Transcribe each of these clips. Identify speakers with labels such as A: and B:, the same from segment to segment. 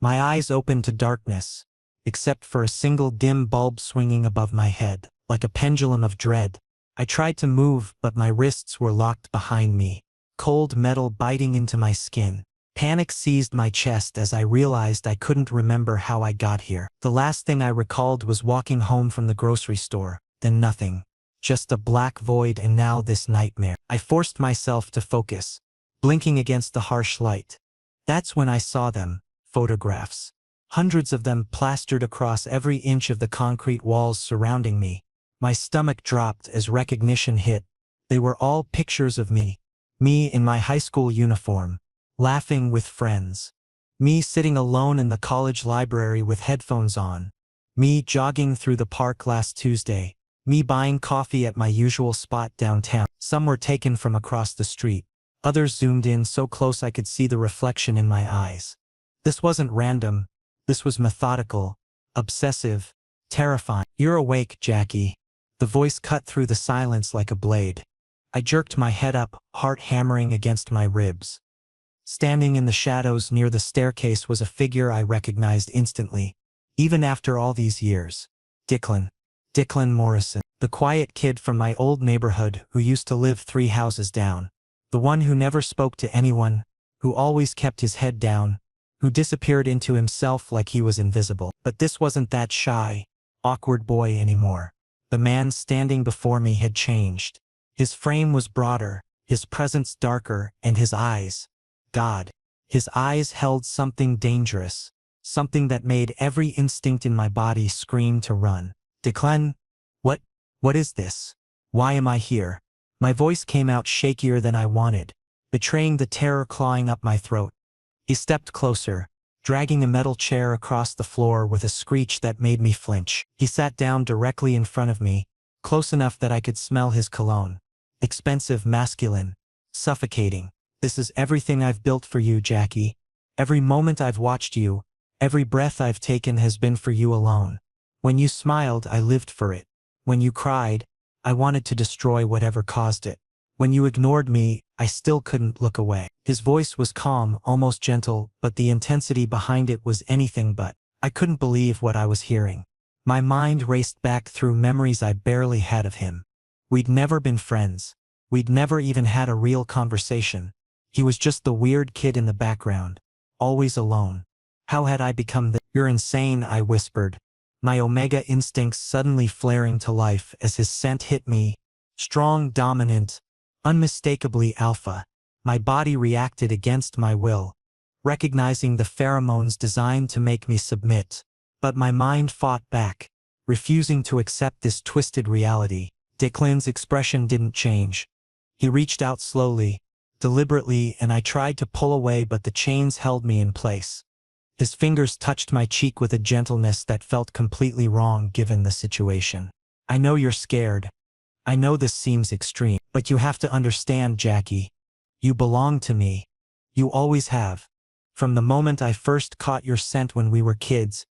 A: My eyes opened to darkness, except for a single dim bulb swinging above my head, like a pendulum of dread. I tried to move, but my wrists were locked behind me, cold metal biting into my skin. Panic seized my chest as I realized I couldn't remember how I got here. The last thing I recalled was walking home from the grocery store, then nothing. Just a black void, and now this nightmare. I forced myself to focus, blinking against the harsh light. That's when I saw them, photographs. Hundreds of them plastered across every inch of the concrete walls surrounding me. My stomach dropped as recognition hit. They were all pictures of me. Me in my high school uniform, laughing with friends. Me sitting alone in the college library with headphones on. Me jogging through the park last Tuesday. Me buying coffee at my usual spot downtown. Some were taken from across the street. Others zoomed in so close I could see the reflection in my eyes. This wasn't random. This was methodical, obsessive, terrifying. "You're awake, Jackie." The voice cut through the silence like a blade. I jerked my head up, heart hammering against my ribs. Standing in the shadows near the staircase was a figure I recognized instantly, even after all these years. Declan Morrison. The quiet kid from my old neighborhood who used to live 3 houses down. The one who never spoke to anyone, who always kept his head down, who disappeared into himself like he was invisible. But this wasn't that shy, awkward boy anymore. The man standing before me had changed. His frame was broader, his presence darker, and his eyes. God. His eyes held something dangerous, something that made every instinct in my body scream to run. "Declan, what is this? Why am I here?" My voice came out shakier than I wanted, betraying the terror clawing up my throat. He stepped closer, dragging a metal chair across the floor with a screech that made me flinch. He sat down directly in front of me, close enough that I could smell his cologne. Expensive, masculine, suffocating. "This is everything I've built for you, Jackie. Every moment I've watched you, every breath I've taken has been for you alone. When you smiled, I lived for it. When you cried, I wanted to destroy whatever caused it. When you ignored me, I still couldn't look away." His voice was calm, almost gentle, but the intensity behind it was anything but. I couldn't believe what I was hearing. My mind raced back through memories I barely had of him. We'd never been friends. We'd never even had a real conversation. He was just the weird kid in the background, always alone. How had I become "You're insane," I whispered, my omega instincts suddenly flaring to life as his scent hit me. Strong, dominant, unmistakably alpha. My body reacted against my will, recognizing the pheromones designed to make me submit. But my mind fought back, refusing to accept this twisted reality. Declan's expression didn't change. He reached out slowly, deliberately, and I tried to pull away, but the chains held me in place. His fingers touched my cheek with a gentleness that felt completely wrong given the situation. "I know you're scared. I know this seems extreme, but you have to understand, Jackie. You belong to me. You always have. From the moment I first caught your scent when we were kids,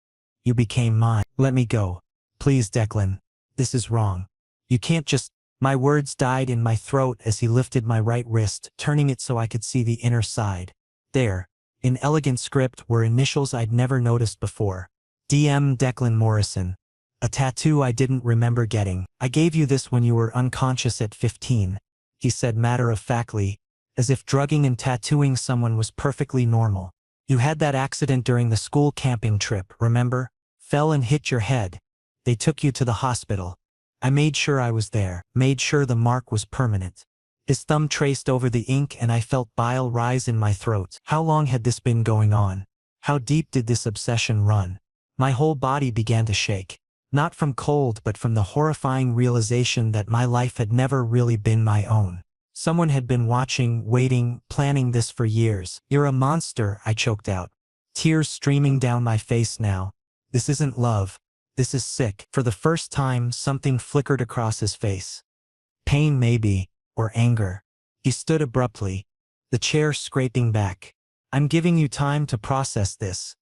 A: you became mine. Let me go. Please, Declan. This is wrong. You can't just—" My words died in my throat as he lifted my right wrist, turning it so I could see the inner side. There, in elegant script, were initials I'd never noticed before. DM Declan Morrison. A tattoo I didn't remember getting. "I gave you this when you were unconscious at 15, he said matter-of-factly, as if drugging and tattooing someone was perfectly normal. "You had that accident during the school camping trip, remember? Fell and hit your head. They took you to the hospital. I made sure I was there, made sure the mark was permanent." His thumb traced over the ink and I felt bile rise in my throat. How long had this been going on? How deep did this obsession run? My whole body began to shake. Not from cold, but from the horrifying realization that my life had never really been my own. Someone had been watching, waiting, planning this for years. "You're a monster," I choked out, tears streaming down my face now. "This isn't love. This is sick." For the first time, something flickered across his face. Pain maybe, or anger. He stood abruptly, the chair scraping back. "I'm giving you time to process this,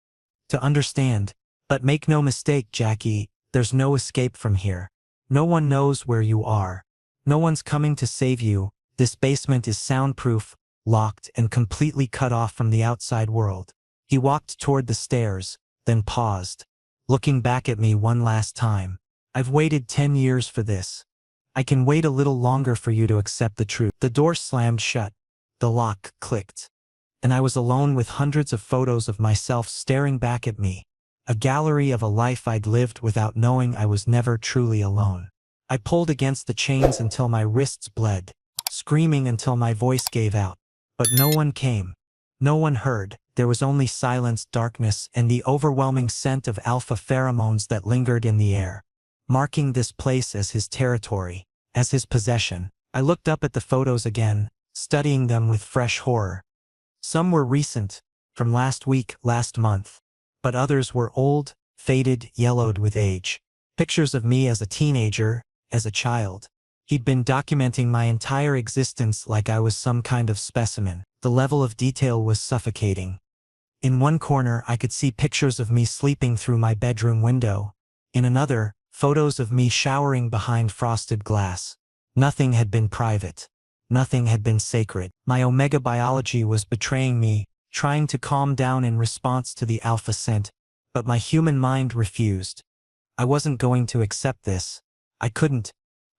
A: to understand. But make no mistake, Jackie, there's no escape from here. No one knows where you are. No one's coming to save you. This basement is soundproof, locked, and completely cut off from the outside world. He walked toward the stairs, then paused, looking back at me one last time. I've waited 10 years for this. I can wait a little longer for you to accept the truth. The door slammed shut. The lock clicked. And I was alone with hundreds of photos of myself staring back at me. A gallery of a life I'd lived without knowing I was never truly alone. I pulled against the chains until my wrists bled, screaming until my voice gave out. But no one came. No one heard. There was only silence, darkness, and the overwhelming scent of alpha pheromones that lingered in the air, marking this place as his territory, as his possession. I looked up at the photos again, studying them with fresh horror. Some were recent, from last week, last month, but others were old, faded, yellowed with age. Pictures of me as a teenager, as a child. He'd been documenting my entire existence like I was some kind of specimen. The level of detail was suffocating. In one corner, I could see pictures of me sleeping through my bedroom window. In another, photos of me showering behind frosted glass. Nothing had been private. Nothing had been sacred. My omega biology was betraying me, trying to calm down in response to the alpha scent, but my human mind refused. I wasn't going to accept this. I couldn't.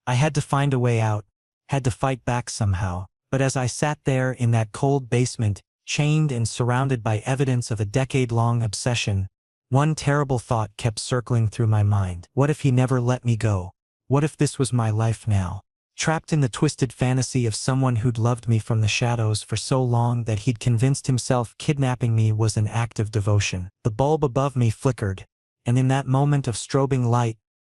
A: I had to find a way out, had to fight back somehow. But as I sat there in that cold basement, chained and surrounded by evidence of a decade-long obsession, one terrible thought kept circling through my mind. What if he never let me go? What if this was my life now? Trapped in the twisted fantasy of someone who'd loved me from the shadows for so long that he'd convinced himself kidnapping me was an act of devotion. The bulb above me flickered, and in that moment of strobing light,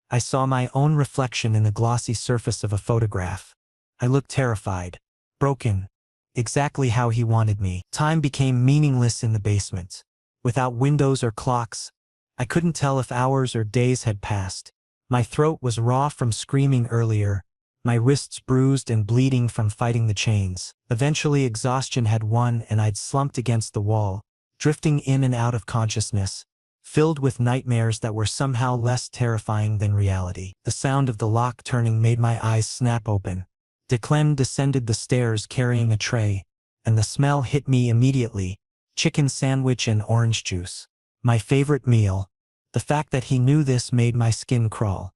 A: I saw my own reflection in the glossy surface of a photograph. I looked terrified, broken, exactly how he wanted me. Time became meaningless in the basement. Without windows or clocks, I couldn't tell if hours or days had passed. My throat was raw from screaming earlier, my wrists bruised and bleeding from fighting the chains. Eventually exhaustion had won and I'd slumped against the wall, drifting in and out of consciousness, filled with nightmares that were somehow less terrifying than reality. The sound of the lock turning made my eyes snap open. Declan descended the stairs carrying a tray, and the smell hit me immediately. Chicken sandwich and orange juice. My favorite meal. The fact that he knew this made my skin crawl.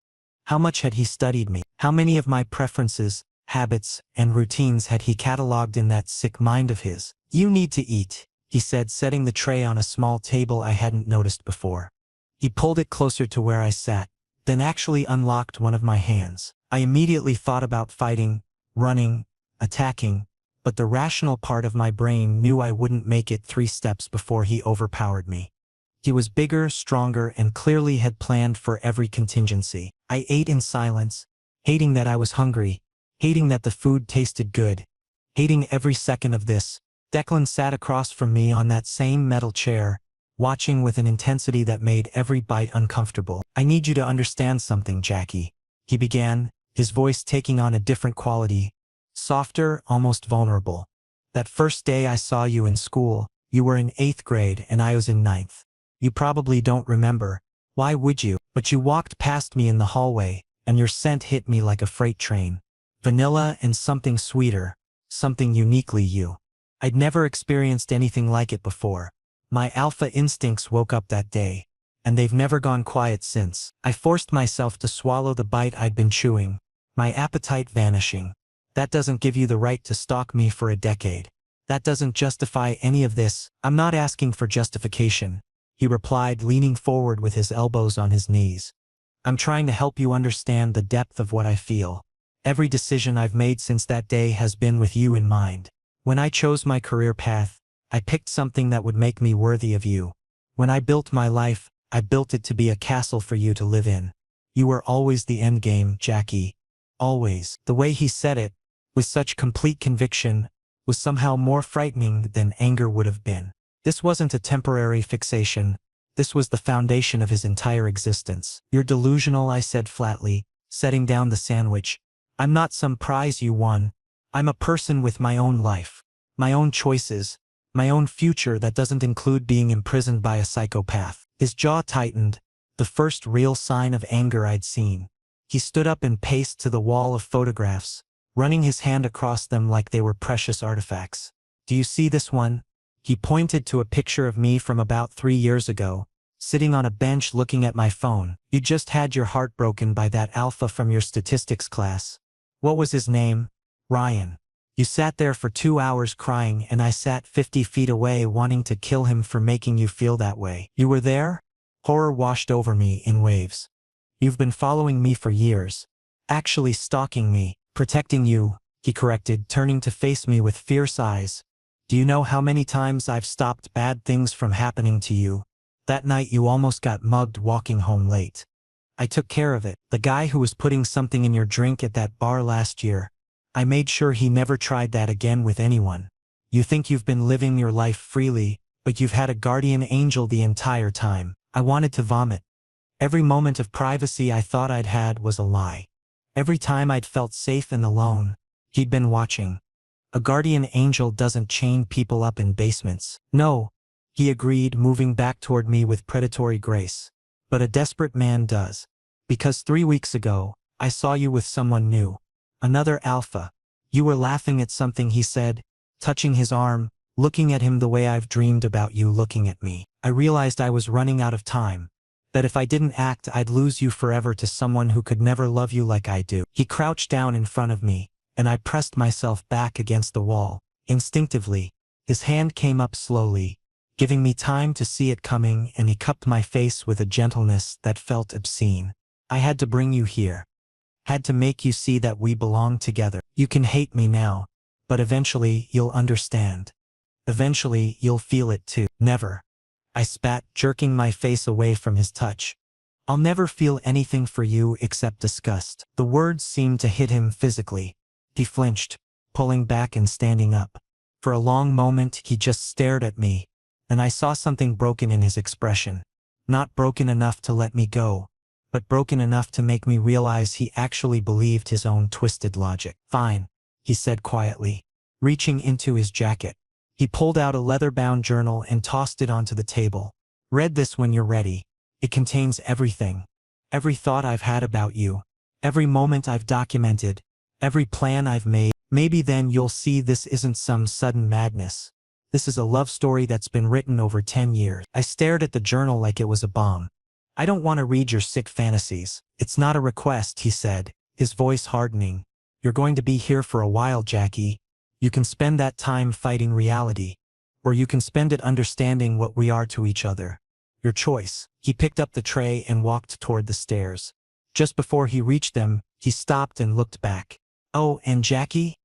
A: How much had he studied me? How many of my preferences, habits, and routines had he catalogued in that sick mind of his? You need to eat, he said, setting the tray on a small table I hadn't noticed before. He pulled it closer to where I sat, then actually unlocked one of my hands. I immediately thought about fighting, running, attacking, but the rational part of my brain knew I wouldn't make it 3 steps before he overpowered me. He was bigger, stronger, and clearly had planned for every contingency. I ate in silence, hating that I was hungry, hating that the food tasted good, hating every second of this. Declan sat across from me on that same metal chair, watching with an intensity that made every bite uncomfortable. I need you to understand something, Jackie, he began, his voice taking on a different quality, softer, almost vulnerable. That first day I saw you in school, you were in 8th grade and I was in 9th. You probably don't remember. Why would you? But you walked past me in the hallway, and your scent hit me like a freight train. Vanilla and something sweeter, something uniquely you. I'd never experienced anything like it before. My alpha instincts woke up that day, and they've never gone quiet since. I forced myself to swallow the bite I'd been chewing, my appetite vanishing. That doesn't give you the right to stalk me for a decade. That doesn't justify any of this. I'm not asking for justification, he replied, leaning forward with his elbows on his knees. I'm trying to help you understand the depth of what I feel. Every decision I've made since that day has been with you in mind. When I chose my career path, I picked something that would make me worthy of you. When I built my life, I built it to be a castle for you to live in. You were always the end game, Jackie. Always. The way he said it, with such complete conviction, was somehow more frightening than anger would have been. This wasn't a temporary fixation. This was the foundation of his entire existence. You're delusional, I said flatly, setting down the sandwich. I'm not some prize you won. I'm a person with my own life, my own choices, my own future that doesn't include being imprisoned by a psychopath. His jaw tightened, the first real sign of anger I'd seen. He stood up and paced to the wall of photographs, running his hand across them like they were precious artifacts. Do you see this one? He pointed to a picture of me from about 3 years ago, sitting on a bench looking at my phone. You just had your heart broken by that alpha from your statistics class. What was his name? Ryan. You sat there for 2 hours crying and I sat 50 feet away wanting to kill him for making you feel that way. You were there? Horror washed over me in waves. You've been following me for years. Actually stalking me, protecting you, he corrected, turning to face me with fierce eyes. Do you know how many times I've stopped bad things from happening to you? That night you almost got mugged walking home late. I took care of it. The guy who was putting something in your drink at that bar last year. I made sure he never tried that again with anyone. You think you've been living your life freely, but you've had a guardian angel the entire time. I wanted to vomit. Every moment of privacy I thought I'd had was a lie. Every time I'd felt safe and alone, he'd been watching. A guardian angel doesn't chain people up in basements. No, he agreed, moving back toward me with predatory grace. But a desperate man does. Because 3 weeks ago, I saw you with someone new. Another alpha. You were laughing at something he said, touching his arm, looking at him the way I've dreamed about you looking at me. I realized I was running out of time. That if I didn't act I'd lose you forever to someone who could never love you like I do. He crouched down in front of me, and I pressed myself back against the wall. Instinctively, his hand came up slowly, giving me time to see it coming, and he cupped my face with a gentleness that felt obscene. I had to bring you here. Had to make you see that we belong together. You can hate me now, but eventually you'll understand. Eventually you'll feel it too. Never. I spat, jerking my face away from his touch. I'll never feel anything for you except disgust. The words seemed to hit him physically. He flinched, pulling back and standing up. For a long moment he just stared at me, and I saw something broken in his expression. Not broken enough to let me go, but broken enough to make me realize he actually believed his own twisted logic. Fine, he said quietly, reaching into his jacket. He pulled out a leather-bound journal and tossed it onto the table. Read this when you're ready. It contains everything. Every thought I've had about you. Every moment I've documented. Every plan I've made. Maybe then you'll see this isn't some sudden madness. This is a love story that's been written over 10 years. I stared at the journal like it was a bomb. I don't want to read your sick fantasies. It's not a request, he said, his voice hardening. You're going to be here for a while, Jackie. You can spend that time fighting reality, or you can spend it understanding what we are to each other. Your choice. He picked up the tray and walked toward the stairs. Just before he reached them, he stopped and looked back. Oh, and Jackie?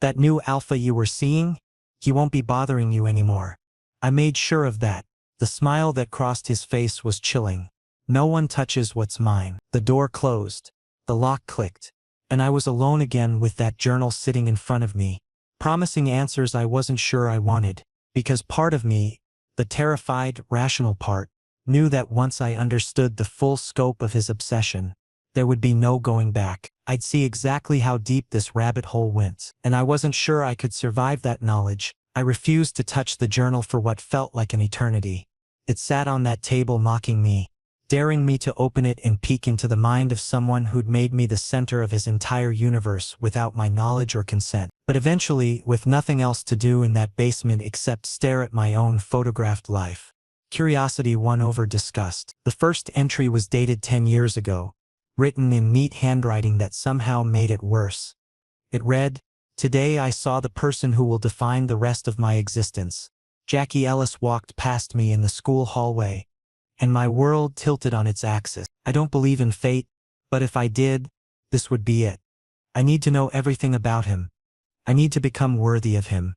A: That new alpha you were seeing? He won't be bothering you anymore. I made sure of that. The smile that crossed his face was chilling. No one touches what's mine. The door closed. The lock clicked. And I was alone again with that journal sitting in front of me, promising answers I wasn't sure I wanted. Because part of me, the terrified, rational part, knew that once I understood the full scope of his obsession, there would be no going back. I'd see exactly how deep this rabbit hole went. And I wasn't sure I could survive that knowledge. I refused to touch the journal for what felt like an eternity. It sat on that table mocking me, daring me to open it and peek into the mind of someone who'd made me the center of his entire universe without my knowledge or consent. But eventually, with nothing else to do in that basement except stare at my own photographed life, curiosity won over disgust. The first entry was dated 10 years ago, written in neat handwriting that somehow made it worse. It read, "Today I saw the person who will define the rest of my existence." Jackie Ellis walked past me in the school hallway, and my world tilted on its axis. I don't believe in fate, but if I did, this would be it. I need to know everything about him. I need to become worthy of him.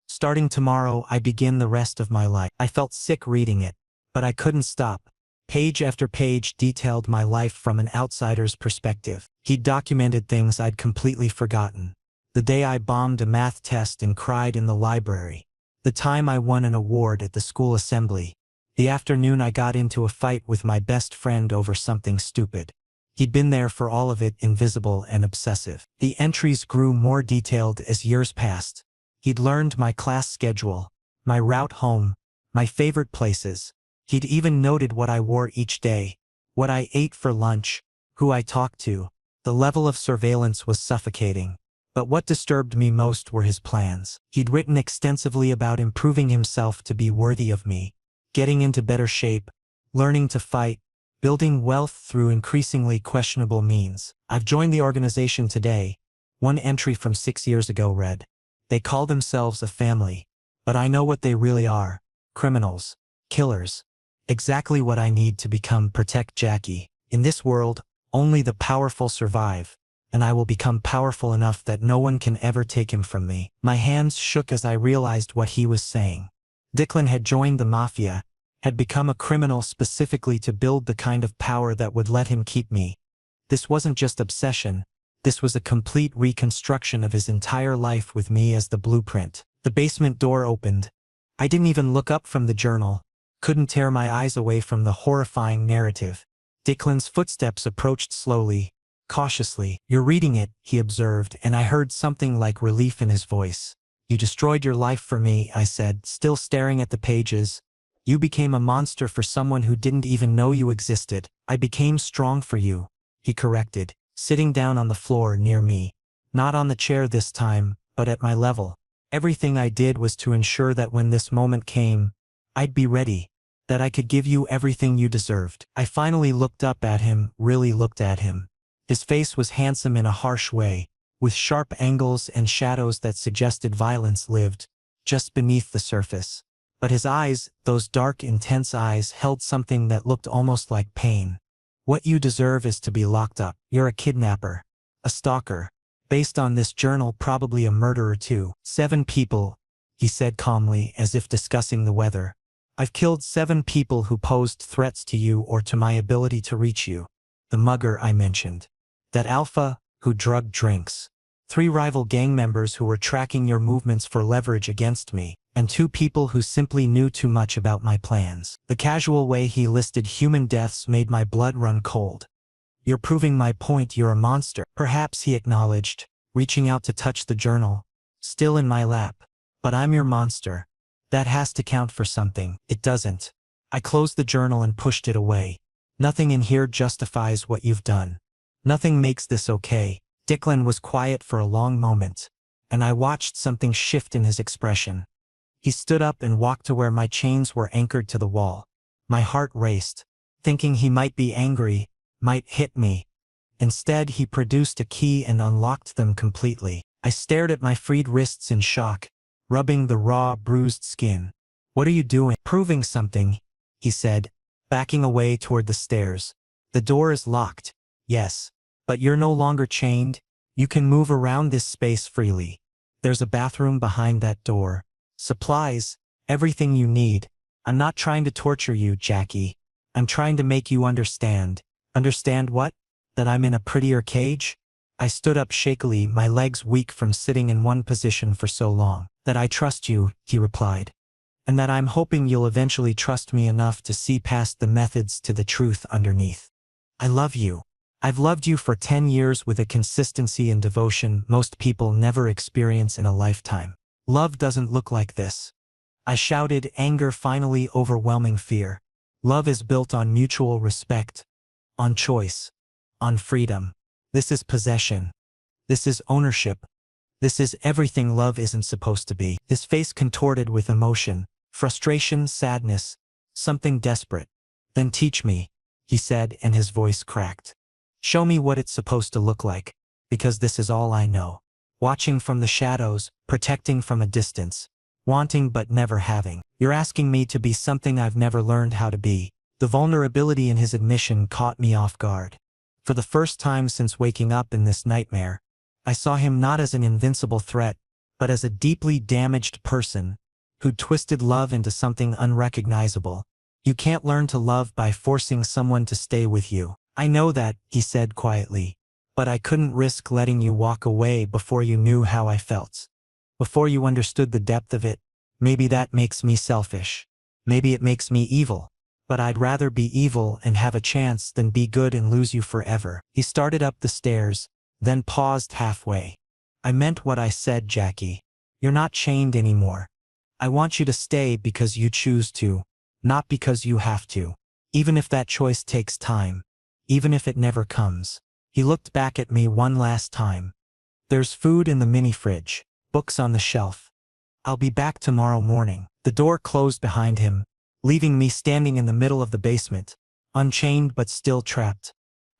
A: Starting tomorrow, I begin the rest of my life. I felt sick reading it, but I couldn't stop. Page after page detailed my life from an outsider's perspective. He'd documented things I'd completely forgotten. The day I bombed a math test and cried in the library. The time I won an award at the school assembly. The afternoon I got into a fight with my best friend over something stupid. He'd been there for all of it, invisible and obsessive. The entries grew more detailed as years passed. He'd learned my class schedule, my route home, my favorite places. He'd even noted what I wore each day, what I ate for lunch, who I talked to. The level of surveillance was suffocating. But what disturbed me most were his plans. He'd written extensively about improving himself to be worthy of me, getting into better shape, learning to fight, building wealth through increasingly questionable means. I've joined the organization today. One entry from 6 years ago read, "They call themselves a family, but I know what they really are. Criminals. Killers. Exactly what I need to become. Protect Jackie. In this world, only the powerful survive, and I will become powerful enough that no one can ever take him from me." My hands shook as I realized what he was saying. Declan had joined the mafia, had become a criminal specifically to build the kind of power that would let him keep me. This wasn't just obsession, this was a complete reconstruction of his entire life with me as the blueprint. The basement door opened. I didn't even look up from the journal, couldn't tear my eyes away from the horrifying narrative. Declan's footsteps approached slowly, cautiously. "You're reading it," he observed, and I heard something like relief in his voice. "You destroyed your life for me," I said, still staring at the pages. "You became a monster for someone who didn't even know you existed." "I became strong for you," he corrected, sitting down on the floor near me. Not on the chair this time, but at my level. "Everything I did was to ensure that when this moment came, I'd be ready, that I could give you everything you deserved." I finally looked up at him, really looked at him. His face was handsome in a harsh way, with sharp angles and shadows that suggested violence lived just beneath the surface. But his eyes, those dark, intense eyes, held something that looked almost like pain. "What you deserve is to be locked up. You're a kidnapper. A stalker. Based on this journal, probably a murderer too." "7 people," he said calmly, as if discussing the weather. "I've killed 7 people who posed threats to you or to my ability to reach you. The mugger I mentioned. That alpha, who drugged drinks. 3 rival gang members who were tracking your movements for leverage against me. And 2 people who simply knew too much about my plans." The casual way he listed human deaths made my blood run cold. "You're proving my point. You're a monster." "Perhaps," he acknowledged, reaching out to touch the journal, still in my lap. "But I'm your monster. That has to count for something." "It doesn't." I closed the journal and pushed it away. "Nothing in here justifies what you've done. Nothing makes this okay." Declan was quiet for a long moment, and I watched something shift in his expression. He stood up and walked to where my chains were anchored to the wall. My heart raced, thinking he might be angry, might hit me. Instead, he produced a key and unlocked them completely. I stared at my freed wrists in shock, rubbing the raw, bruised skin. "What are you doing?" "Proving something," he said, backing away toward the stairs. "The door is locked, yes, but you're no longer chained. You can move around this space freely. There's a bathroom behind that door. Supplies, everything you need. I'm not trying to torture you, Jackie. I'm trying to make you understand." "Understand what? That I'm in a prettier cage?" I stood up shakily, my legs weak from sitting in one position for so long. "That I trust you," he replied. "And that I'm hoping you'll eventually trust me enough to see past the methods to the truth underneath. I love you. I've loved you for 10 years with a consistency and devotion most people never experience in a lifetime. Love doesn't look like this." I shouted, anger finally overwhelming fear. "Love is built on mutual respect, on choice, on freedom. This is possession. This is ownership. This is everything love isn't supposed to be." His face contorted with emotion, frustration, sadness, something desperate. "Then teach me," he said, and his voice cracked. "Show me what it's supposed to look like, because this is all I know. Watching from the shadows, protecting from a distance, wanting but never having. You're asking me to be something I've never learned how to be." The vulnerability in his admission caught me off guard. For the first time since waking up in this nightmare, I saw him not as an invincible threat, but as a deeply damaged person who'd twisted love into something unrecognizable. "You can't learn to love by forcing someone to stay with you." "I know that," he said quietly. "But I couldn't risk letting you walk away before you knew how I felt. Before you understood the depth of it. Maybe that makes me selfish. Maybe it makes me evil. But I'd rather be evil and have a chance than be good and lose you forever." He started up the stairs, then paused halfway. "I meant what I said, Jackie. You're not chained anymore. I want you to stay because you choose to, not because you have to. Even if that choice takes time. Even if it never comes." He looked back at me one last time. There's food in the mini fridge, books on the shelf. I'll be back tomorrow morning. The door closed behind him, leaving me standing in the middle of the basement, unchained but still trapped.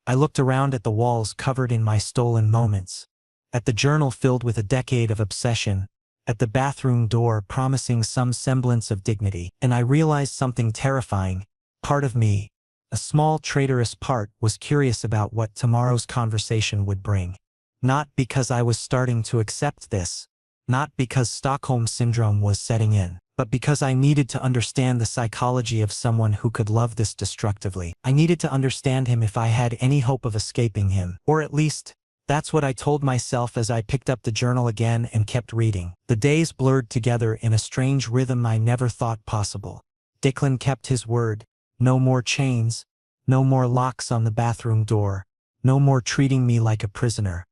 A: I looked around at the walls covered in my stolen moments, at the journal filled with a decade of obsession, at the bathroom door promising some semblance of dignity, and I realized something terrifying. Part of me, a small traitorous part, was curious about what tomorrow's conversation would bring. Not because I was starting to accept this, not because Stockholm Syndrome was setting in, but because I needed to understand the psychology of someone who could love this destructively. I needed to understand him if I had any hope of escaping him. Or at least, that's what I told myself as I picked up the journal again and kept reading. The days blurred together in a strange rhythm I never thought possible. Declan kept his word. No more chains, no more locks on the bathroom door, no more treating me like a prisoner.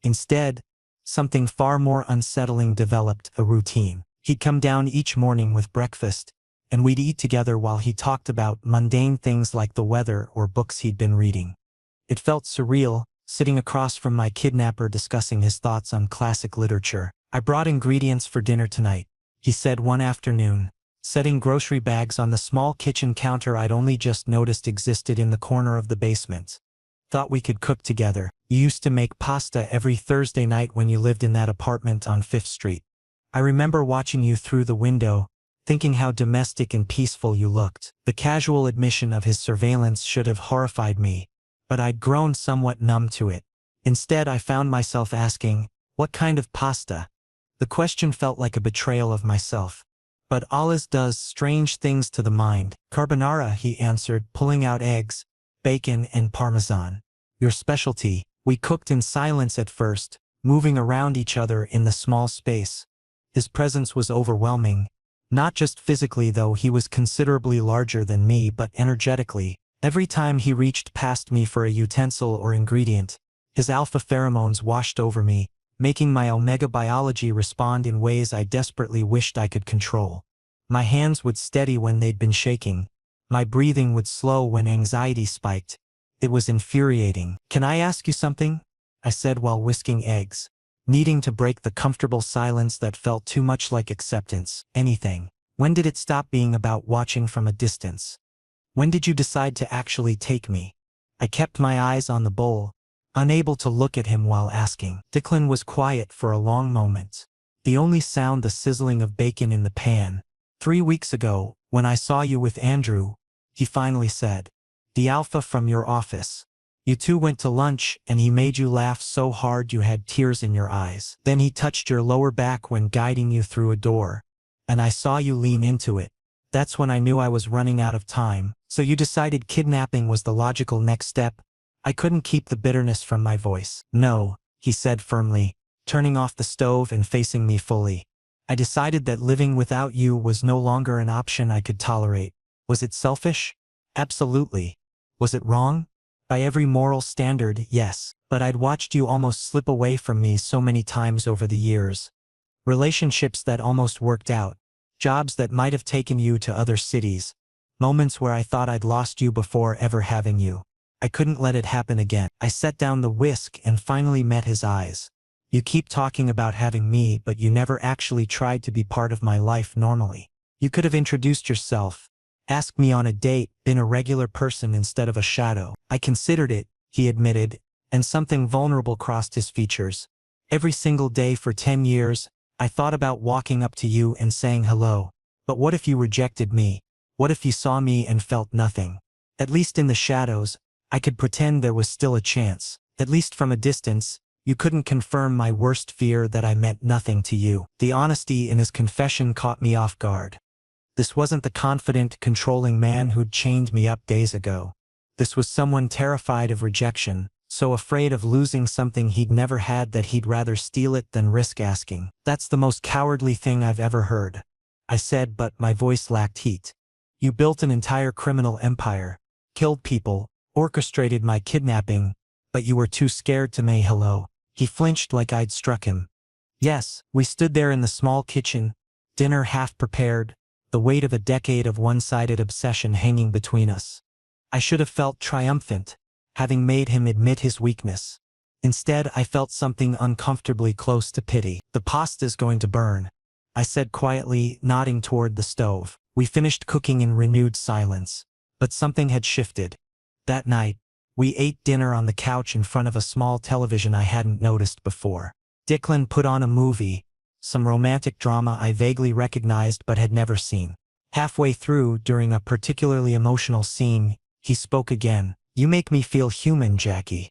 A: Instead, something far more unsettling developed: a routine. He'd come down each morning with breakfast, and we'd eat together while he talked about mundane things like the weather or books he'd been reading. It felt surreal, sitting across from my kidnapper discussing his thoughts on classic literature. "I brought ingredients for dinner tonight," he said one afternoon, setting grocery bags on the small kitchen counter I'd only just noticed existed in the corner of the basement. "Thought we could cook together. You used to make pasta every Thursday night when you lived in that apartment on 5th Street. I remember watching you through the window, thinking how domestic and peaceful you looked." The casual admission of his surveillance should have horrified me, but I'd grown somewhat numb to it. Instead, I found myself asking, "What kind of pasta?" The question felt like a betrayal of myself. "But Alice does strange things to the mind." "Carbonara," he answered, pulling out eggs, bacon, and parmesan. "Your specialty." We cooked in silence at first, moving around each other in the small space. His presence was overwhelming. Not just physically, though. He was considerably larger than me, but energetically. Every time he reached past me for a utensil or ingredient, his alpha pheromones washed over me, making my omega biology respond in ways I desperately wished I could control. My hands would steady when they'd been shaking. My breathing would slow when anxiety spiked. It was infuriating. "Can I ask you something?" I said while whisking eggs, needing to break the comfortable silence that felt too much like acceptance. "Anything." "When did it stop being about watching from a distance? When did you decide to actually take me?" I kept my eyes on the bowl, unable to look at him while asking. Declan was quiet for a long moment, the only sound the sizzling of bacon in the pan. "3 weeks ago, when I saw you with Andrew," he finally said. "The alpha from your office. You two went to lunch and he made you laugh so hard you had tears in your eyes. Then he touched your lower back when guiding you through a door, and I saw you lean into it. That's when I knew I was running out of time." "So you decided kidnapping was the logical next step?" I couldn't keep the bitterness from my voice. "No," he said firmly, turning off the stove and facing me fully. "I decided that living without you was no longer an option I could tolerate." "Was it selfish?" "Absolutely." "Was it wrong?" "By every moral standard, yes. But I'd watched you almost slip away from me so many times over the years. Relationships that almost worked out. Jobs that might have taken you to other cities. Moments where I thought I'd lost you before ever having you. I couldn't let it happen again." I set down the whisk and finally met his eyes. "You keep talking about having me, but you never actually tried to be part of my life normally. You could have introduced yourself, asked me on a date, been a regular person instead of a shadow." I considered it, he admitted, and something vulnerable crossed his features. "Every single day for 10 years, I thought about walking up to you and saying hello. But what if you rejected me? What if you saw me and felt nothing? At least in the shadows, I could pretend there was still a chance. At least from a distance, you couldn't confirm my worst fear that I meant nothing to you." The honesty in his confession caught me off guard. This wasn't the confident, controlling man who'd chained me up days ago. This was someone terrified of rejection, so afraid of losing something he'd never had that he'd rather steal it than risk asking. "That's the most cowardly thing I've ever heard," I said, but my voice lacked heat. "You built an entire criminal empire, killed people, orchestrated my kidnapping, but you were too scared to say hello." He flinched like I'd struck him. "Yes." We stood there in the small kitchen, dinner half prepared, the weight of a decade of one-sided obsession hanging between us. I should have felt triumphant, having made him admit his weakness. Instead, I felt something uncomfortably close to pity. "The pasta's going to burn," I said quietly, nodding toward the stove. We finished cooking in renewed silence. But something had shifted. That night, we ate dinner on the couch in front of a small television I hadn't noticed before. Declan put on a movie, some romantic drama I vaguely recognized but had never seen. Halfway through, during a particularly emotional scene, he spoke again. "You make me feel human, Jackie."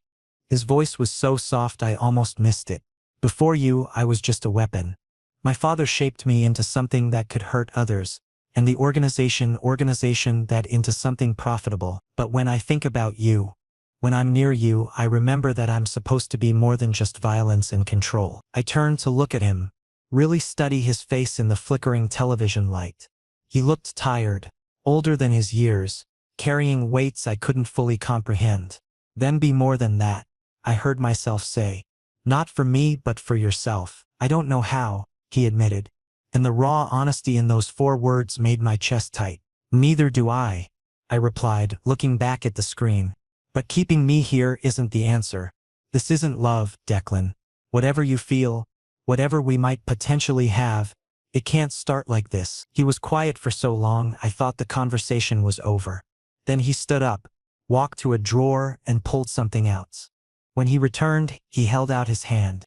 A: His voice was so soft I almost missed it. "Before you, I was just a weapon. My father shaped me into something that could hurt others, and the organization that into something profitable. But when I think about you, when I'm near you, I remember that I'm supposed to be more than just violence and control." I turned to look at him, really study his face in the flickering television light. He looked tired, older than his years, carrying weights I couldn't fully comprehend. "Then be more than that," I heard myself say. "Not for me, but for yourself." "I don't know how," he admitted, and the raw honesty in those 4 words made my chest tight. "Neither do I," I replied, looking back at the screen. "But keeping me here isn't the answer. This isn't love, Declan. Whatever you feel, whatever we might potentially have, it can't start like this." He was quiet for so long I thought the conversation was over. Then he stood up, walked to a drawer, and pulled something out. When he returned, he held out his hand.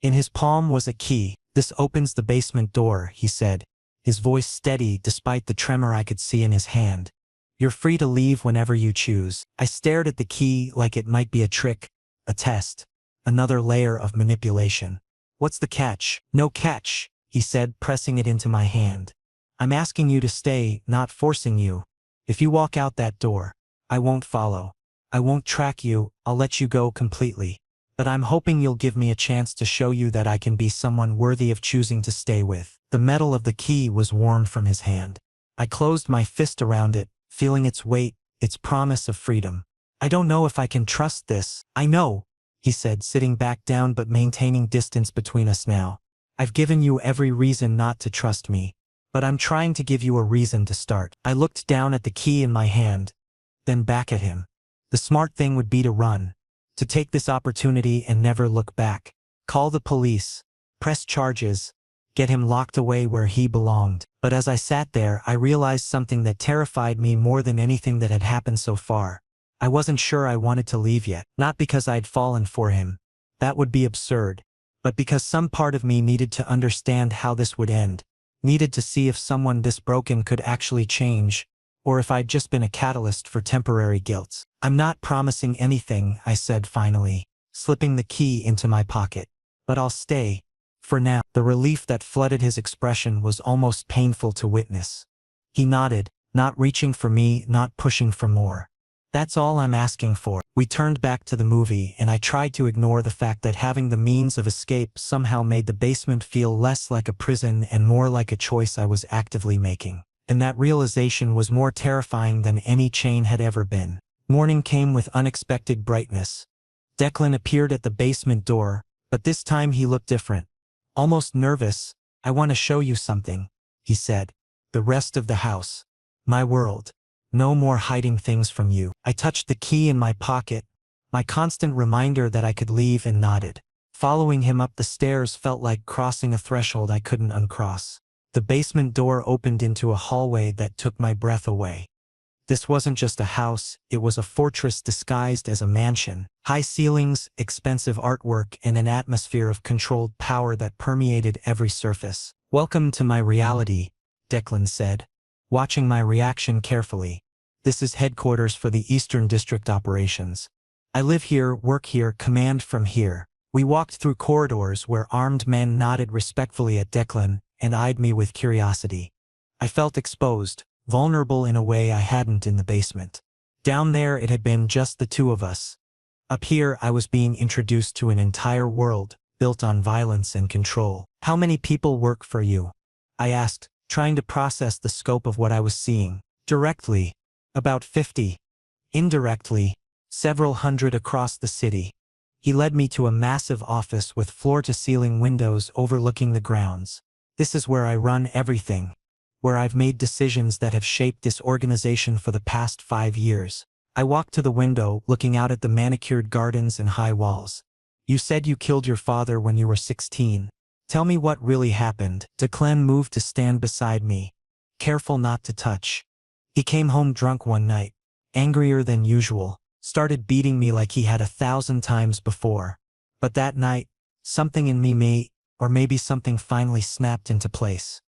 A: In his palm was a key. "This opens the basement door," he said, his voice steady despite the tremor I could see in his hand. "You're free to leave whenever you choose." I stared at the key like it might be a trick, a test, another layer of manipulation. "What's the catch?" "No catch," he said, pressing it into my hand. "I'm asking you to stay, not forcing you. If you walk out that door, I won't follow. I won't track you, I'll let you go completely. But I'm hoping you'll give me a chance to show you that I can be someone worthy of choosing to stay with." The metal of the key was warm from his hand. I closed my fist around it, feeling its weight, its promise of freedom. "I don't know if I can trust this." "I know," he said, sitting back down but maintaining distance between us now. "I've given you every reason not to trust me, but I'm trying to give you a reason to start." I looked down at the key in my hand, then back at him. The smart thing would be to run, to take this opportunity and never look back. Call the police, press charges, get him locked away where he belonged. But as I sat there, I realized something that terrified me more than anything that had happened so far. I wasn't sure I wanted to leave yet, not because I'd fallen for him. That would be absurd. But because some part of me needed to understand how this would end, needed to see if someone this broken could actually change, or if I'd just been a catalyst for temporary guilt. "I'm not promising anything," I said finally, slipping the key into my pocket. "But I'll stay. For now." The relief that flooded his expression was almost painful to witness. He nodded, not reaching for me, not pushing for more. "That's all I'm asking for." We turned back to the movie, and I tried to ignore the fact that having the means of escape somehow made the basement feel less like a prison and more like a choice I was actively making. And that realization was more terrifying than any chain had ever been. Morning came with unexpected brightness. Declan appeared at the basement door, but this time he looked different. Almost nervous. "I want to show you something," he said. "The rest of the house. My world. No more hiding things from you." I touched the key in my pocket, my constant reminder that I could leave, and nodded. Following him up the stairs felt like crossing a threshold I couldn't uncross. The basement door opened into a hallway that took my breath away. This wasn't just a house, it was a fortress disguised as a mansion. High ceilings, expensive artwork, and an atmosphere of controlled power that permeated every surface. "Welcome to my reality," Declan said, watching my reaction carefully. "This is headquarters for the Eastern District operations. I live here, work here, command from here." We walked through corridors where armed men nodded respectfully at Declan and eyed me with curiosity. I felt exposed, vulnerable in a way I hadn't in the basement. Down there it had been just the two of us. Up here I was being introduced to an entire world, built on violence and control. "How many people work for you?" I asked, trying to process the scope of what I was seeing. "Directly, about 50. Indirectly, several hundred across the city." He led me to a massive office with floor-to-ceiling windows overlooking the grounds. "This is where I run everything, where I've made decisions that have shaped this organization for the past 5 years." I walked to the window, looking out at the manicured gardens and high walls. You said you killed your father when you were 16. Tell me what really happened. Declan moved to stand beside me, careful not to touch. He came home drunk one night, angrier than usual, started beating me like he had 1,000 times before. But that night, something in me or maybe something finally snapped into place.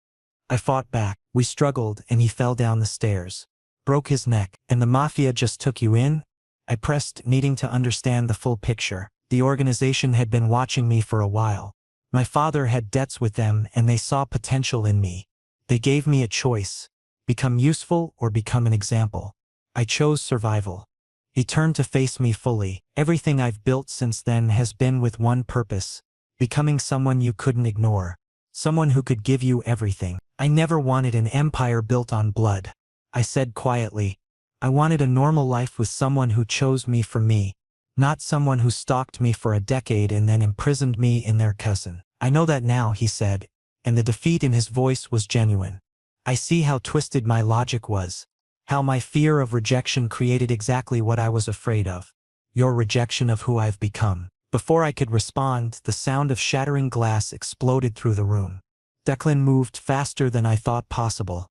A: I fought back, we struggled, and he fell down the stairs. Broke his neck, and the mafia just took you in? I pressed, needing to understand the full picture. The organization had been watching me for a while. My father had debts with them and they saw potential in me. They gave me a choice: become useful or become an example. I chose survival. He turned to face me fully. Everything I've built since then has been with one purpose: becoming someone you couldn't ignore. Someone who could give you everything. I never wanted an empire built on blood. I said quietly. I wanted a normal life with someone who chose me for me. Not someone who stalked me for a decade and then imprisoned me in their cousin. I know that now, he said, and the defeat in his voice was genuine. I see how twisted my logic was. How my fear of rejection created exactly what I was afraid of. Your rejection of who I've become. Before I could respond, the sound of shattering glass exploded through the room. Declan moved faster than I thought possible,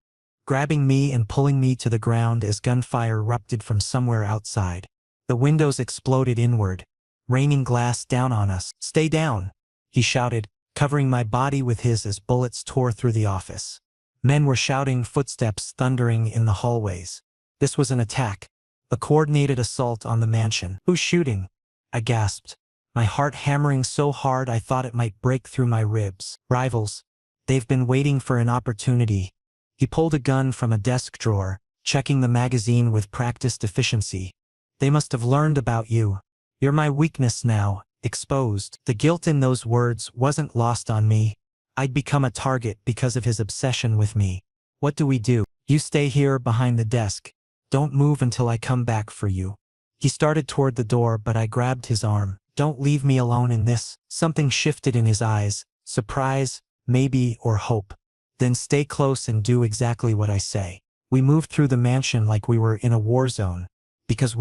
A: grabbing me and pulling me to the ground as gunfire erupted from somewhere outside. The windows exploded inward, raining glass down on us. Stay down, he shouted, covering my body with his as bullets tore through the office. Men were shouting, footsteps thundering in the hallways. This was an attack, a coordinated assault on the mansion. Who's shooting? I gasped, my heart hammering so hard I thought it might break through my ribs. Rivals. They've been waiting for an opportunity. He pulled a gun from a desk drawer, checking the magazine with practiced efficiency. They must have learned about you. You're my weakness now, exposed. The guilt in those words wasn't lost on me. I'd become a target because of his obsession with me. What do we do? You stay here behind the desk. Don't move until I come back for you. He started toward the door, but I grabbed his arm. Don't leave me alone in this. Something shifted in his eyes. Surprise, maybe, or hope. Then stay close and do exactly what I say. We moved through the mansion like we were in a war zone. Because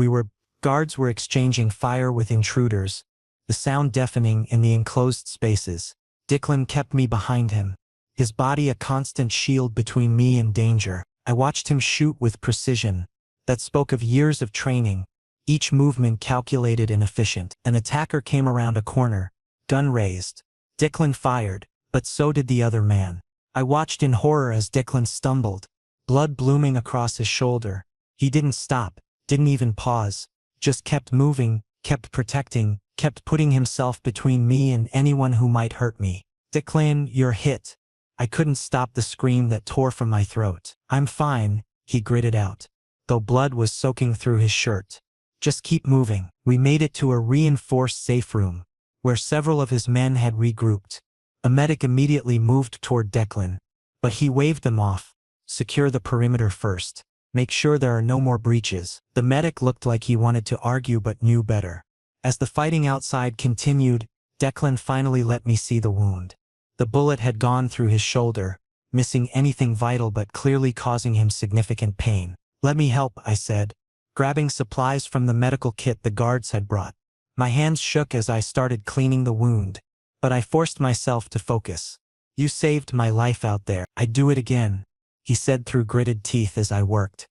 A: guards were exchanging fire with intruders, the sound deafening in the enclosed spaces. Declan kept me behind him, his body a constant shield between me and danger. I watched him shoot with precision that spoke of years of training, each movement calculated and efficient. An attacker came around a corner, gun raised. Declan fired, but so did the other man. I watched in horror as Declan stumbled, blood blooming across his shoulder. He didn't stop. Didn't even pause, just kept moving, kept protecting, kept putting himself between me and anyone who might hurt me. Declan, you're hit. I couldn't stop the scream that tore from my throat. I'm fine, he gritted out, though blood was soaking through his shirt. Just keep moving. We made it to a reinforced safe room, where several of his men had regrouped. A medic immediately moved toward Declan, but he waved them off. Secure the perimeter first. Make sure there are no more breaches. The medic looked like he wanted to argue but knew better. As the fighting outside continued, Declan finally let me see the wound. The bullet had gone through his shoulder, missing anything vital but clearly causing him significant pain. Let me help, I said, grabbing supplies from the medical kit the guards had brought. My hands shook as I started cleaning the wound, but I forced myself to focus. You saved my life out there. I'd do it again, he said through gritted teeth as I worked.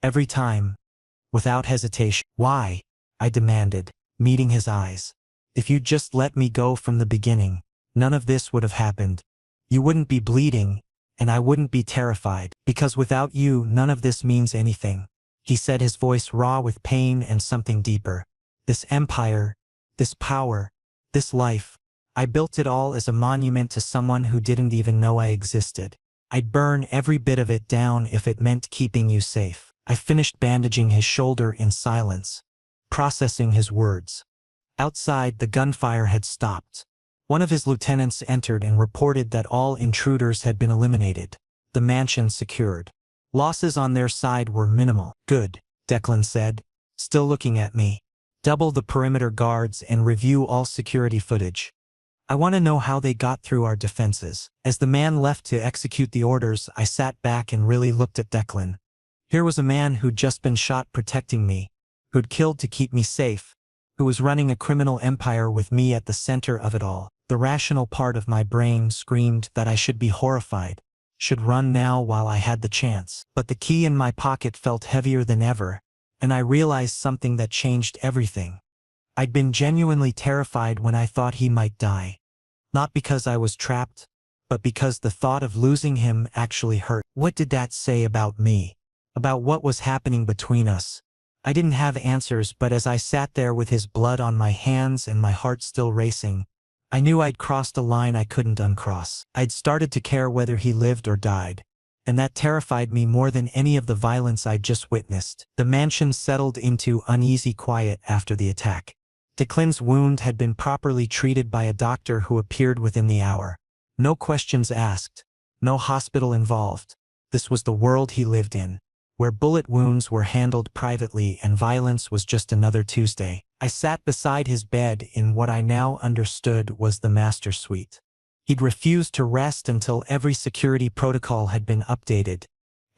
A: Every time. Without hesitation. Why? I demanded, meeting his eyes. If you'd just let me go from the beginning, none of this would have happened. You wouldn't be bleeding, and I wouldn't be terrified. Because without you, none of this means anything, he said, his voice raw with pain and something deeper. This empire, this power, this life, I built it all as a monument to someone who didn't even know I existed. I'd burn every bit of it down if it meant keeping you safe. I finished bandaging his shoulder in silence, processing his words. Outside, the gunfire had stopped. One of his lieutenants entered and reported that all intruders had been eliminated, the mansion secured. Losses on their side were minimal. Good, Declan said, still looking at me. Double the perimeter guards and review all security footage. I want to know how they got through our defenses. As the man left to execute the orders, I sat back and really looked at Declan. Here was a man who'd just been shot protecting me, who'd killed to keep me safe, who was running a criminal empire with me at the center of it all. The rational part of my brain screamed that I should be horrified, should run now while I had the chance. But the key in my pocket felt heavier than ever, and I realized something that changed everything. I'd been genuinely terrified when I thought he might die. Not because I was trapped, but because the thought of losing him actually hurt. What did that say about me? About what was happening between us? I didn't have answers, but as I sat there with his blood on my hands and my heart still racing, I knew I'd crossed a line I couldn't uncross. I'd started to care whether he lived or died, and that terrified me more than any of the violence I'd just witnessed. The mansion settled into uneasy quiet after the attack. Declan's wound had been properly treated by a doctor who appeared within the hour. No questions asked, no hospital involved. This was the world he lived in, where bullet wounds were handled privately and violence was just another Tuesday. I sat beside his bed in what I now understood was the master suite. He'd refused to rest until every security protocol had been updated,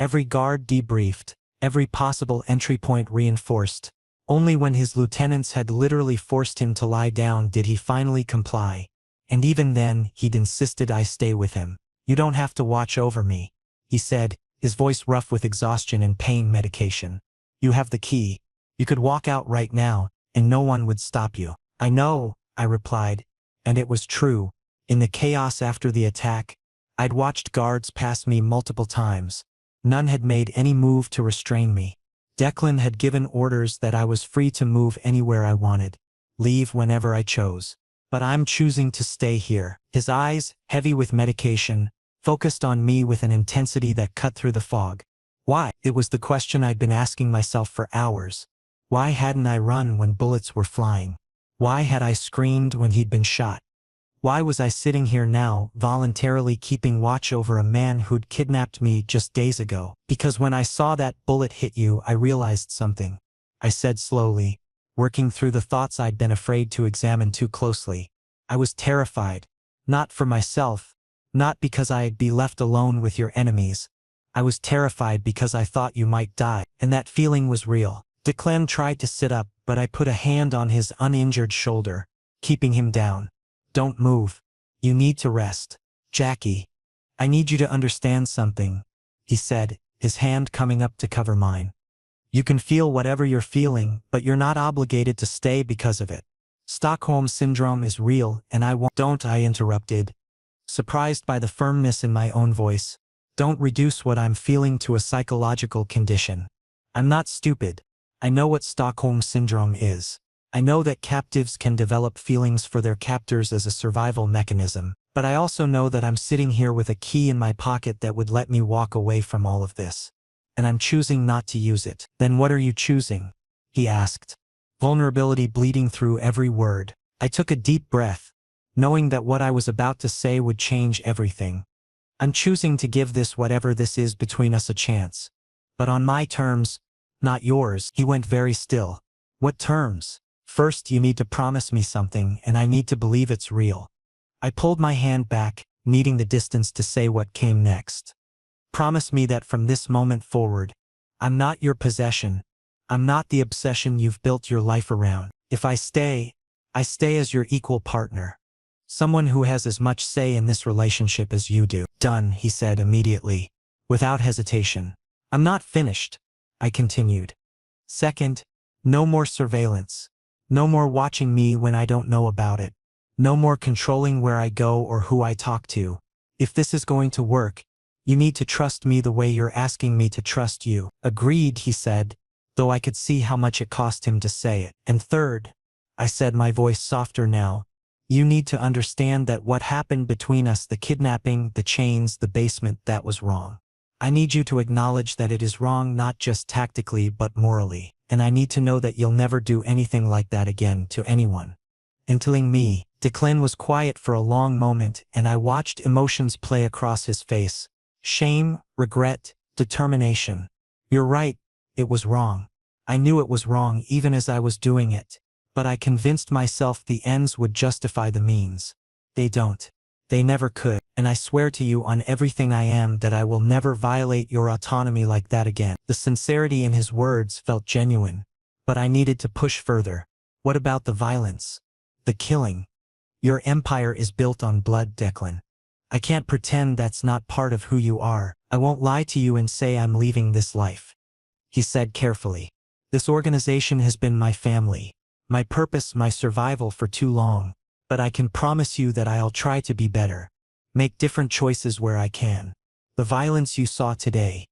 A: every guard debriefed, every possible entry point reinforced. Only when his lieutenants had literally forced him to lie down did he finally comply. And even then, he'd insisted I stay with him. "You don't have to watch over me," he said, his voice rough with exhaustion and pain medication. "You have the key. You could walk out right now, and no one would stop you." "I know," I replied, and it was true. In the chaos after the attack, I'd watched guards pass me multiple times. None had made any move to restrain me. Declan had given orders that I was free to move anywhere I wanted, leave whenever I chose. But I'm choosing to stay here. His eyes, heavy with medication, focused on me with an intensity that cut through the fog. Why? It was the question I'd been asking myself for hours. Why hadn't I run when bullets were flying? Why had I screamed when he'd been shot? Why was I sitting here now, voluntarily keeping watch over a man who'd kidnapped me just days ago? "Because when I saw that bullet hit you, I realized something," I said slowly, working through the thoughts I'd been afraid to examine too closely. "I was terrified. Not for myself. Not because I'd be left alone with your enemies. I was terrified because I thought you might die, and that feeling was real." Declan tried to sit up, but I put a hand on his uninjured shoulder, keeping him down. "Don't move. You need to rest. Jackie, I need you to understand something," he said, his hand coming up to cover mine. "You can feel whatever you're feeling, but you're not obligated to stay because of it. Stockholm Syndrome is real, and I won't—" "Don't," I interrupted, surprised by the firmness in my own voice. "Don't reduce what I'm feeling to a psychological condition. I'm not stupid. I know what Stockholm Syndrome is. I know that captives can develop feelings for their captors as a survival mechanism, but I also know that I'm sitting here with a key in my pocket that would let me walk away from all of this. And I'm choosing not to use it." "Then what are you choosing?" he asked, vulnerability bleeding through every word. I took a deep breath, knowing that what I was about to say would change everything. "I'm choosing to give this whatever this is between us a chance. But on my terms, not yours." He went very still. "What terms?" "First, you need to promise me something, and I need to believe it's real." I pulled my hand back, needing the distance to say what came next. "Promise me that from this moment forward, I'm not your possession. I'm not the obsession you've built your life around. If I stay as your equal partner. Someone who has as much say in this relationship as you do." "Done," he said immediately, without hesitation. "I'm not finished," I continued. "Second, no more surveillance. No more watching me when I don't know about it. No more controlling where I go or who I talk to. If this is going to work, you need to trust me the way you're asking me to trust you." "Agreed," he said, though I could see how much it cost him to say it. "And third," I said, my voice softer now, "you need to understand that what happened between us, the kidnapping, the chains, the basement, that was wrong. I need you to acknowledge that it is wrong not just tactically but morally. And I need to know that you'll never do anything like that again to anyone, including me." Declan was quiet for a long moment, and I watched emotions play across his face. Shame, regret, determination. "You're right, it was wrong. I knew it was wrong even as I was doing it. But I convinced myself the ends would justify the means. They don't. They never could. And I swear to you on everything I am that I will never violate your autonomy like that again." The sincerity in his words felt genuine, but I needed to push further. What about the violence? The killing? Your empire is built on blood, Declan. I can't pretend that's not part of who you are. I won't lie to you and say I'm leaving this life," he said carefully. "This organization has been my family, my purpose, my survival for too long. But I can promise you that I'll try to be better. Make different choices where I can. The violence you saw today,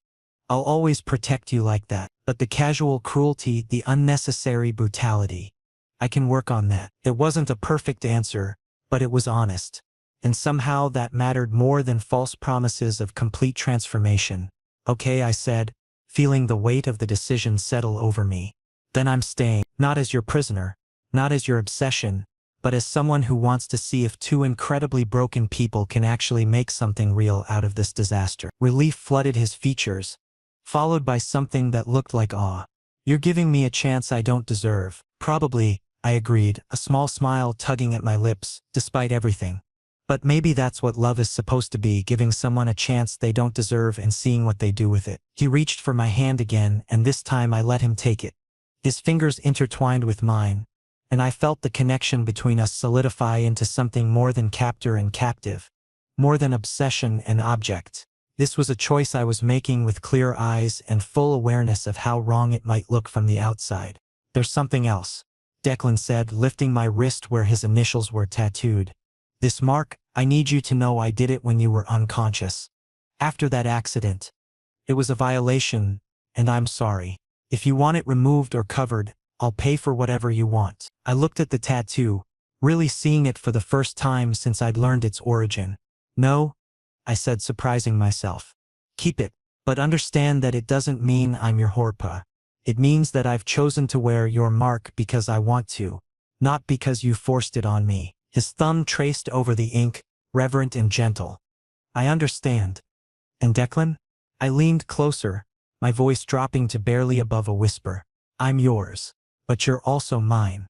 A: I'll always protect you like that. But the casual cruelty, the unnecessary brutality, I can work on that." It wasn't a perfect answer, but it was honest. And somehow that mattered more than false promises of complete transformation. "Okay," I said, feeling the weight of the decision settle over me. "Then I'm staying, not as your prisoner, not as your obsession, but as someone who wants to see if two incredibly broken people can actually make something real out of this disaster." Relief flooded his features, followed by something that looked like awe. "You're giving me a chance I don't deserve." "Probably," I agreed, a small smile tugging at my lips, despite everything. "But maybe that's what love is supposed to be, giving someone a chance they don't deserve and seeing what they do with it." He reached for my hand again, and this time I let him take it. His fingers intertwined with mine, and I felt the connection between us solidify into something more than captor and captive, more than obsession and object. This was a choice I was making with clear eyes and full awareness of how wrong it might look from the outside. "There's something else," Declan said, lifting my wrist where his initials were tattooed. "This mark, I need you to know I did it when you were unconscious. After that accident. It was a violation, and I'm sorry. If you want it removed or covered, I'll pay for whatever you want." I looked at the tattoo, really seeing it for the first time since I'd learned its origin. "No," I said, surprising myself. "Keep it, but understand that it doesn't mean I'm your Horpa. It means that I've chosen to wear your mark because I want to, not because you forced it on me." His thumb traced over the ink, reverent and gentle. "I understand." "And Declan?" I leaned closer, my voice dropping to barely above a whisper. "I'm yours, but you're also mine.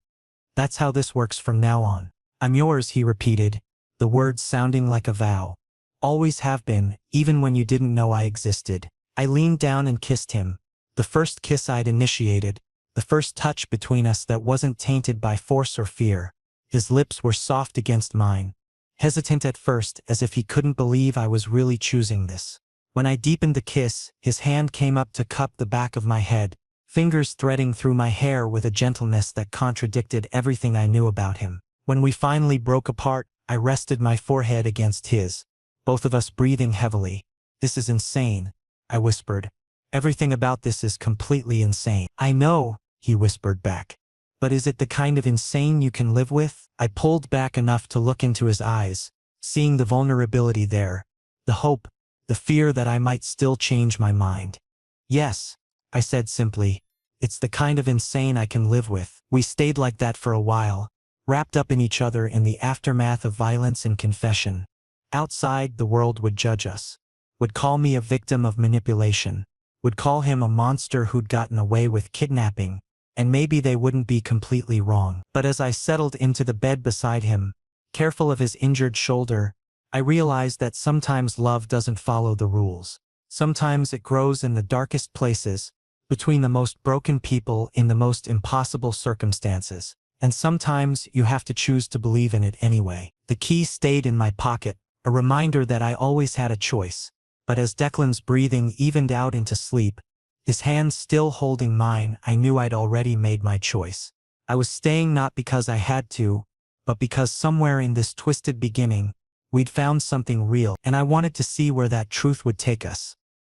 A: That's how this works from now on." "I'm yours," he repeated, the words sounding like a vow. "Always have been, even when you didn't know I existed." I leaned down and kissed him, the first kiss I'd initiated, the first touch between us that wasn't tainted by force or fear. His lips were soft against mine, hesitant at first, as if he couldn't believe I was really choosing this. When I deepened the kiss, his hand came up to cup the back of my head, fingers threading through my hair with a gentleness that contradicted everything I knew about him. When we finally broke apart, I rested my forehead against his, both of us breathing heavily. "This is insane," I whispered. "Everything about this is completely insane." "I know," he whispered back. "But is it the kind of insane you can live with?" I pulled back enough to look into his eyes, seeing the vulnerability there, the hope, the fear that I might still change my mind. "Yes," I said simply, "it's the kind of insane I can live with." We stayed like that for a while, wrapped up in each other in the aftermath of violence and confession. Outside, the world would judge us, would call me a victim of manipulation, would call him a monster who'd gotten away with kidnapping, and maybe they wouldn't be completely wrong. But as I settled into the bed beside him, careful of his injured shoulder, I realized that sometimes love doesn't follow the rules. Sometimes it grows in the darkest places, between the most broken people in the most impossible circumstances. And sometimes you have to choose to believe in it anyway. The key stayed in my pocket, a reminder that I always had a choice. But as Declan's breathing evened out into sleep, his hands still holding mine, I knew I'd already made my choice. I was staying not because I had to, but because somewhere in this twisted beginning, we'd found something real, and I wanted to see where that truth would take us.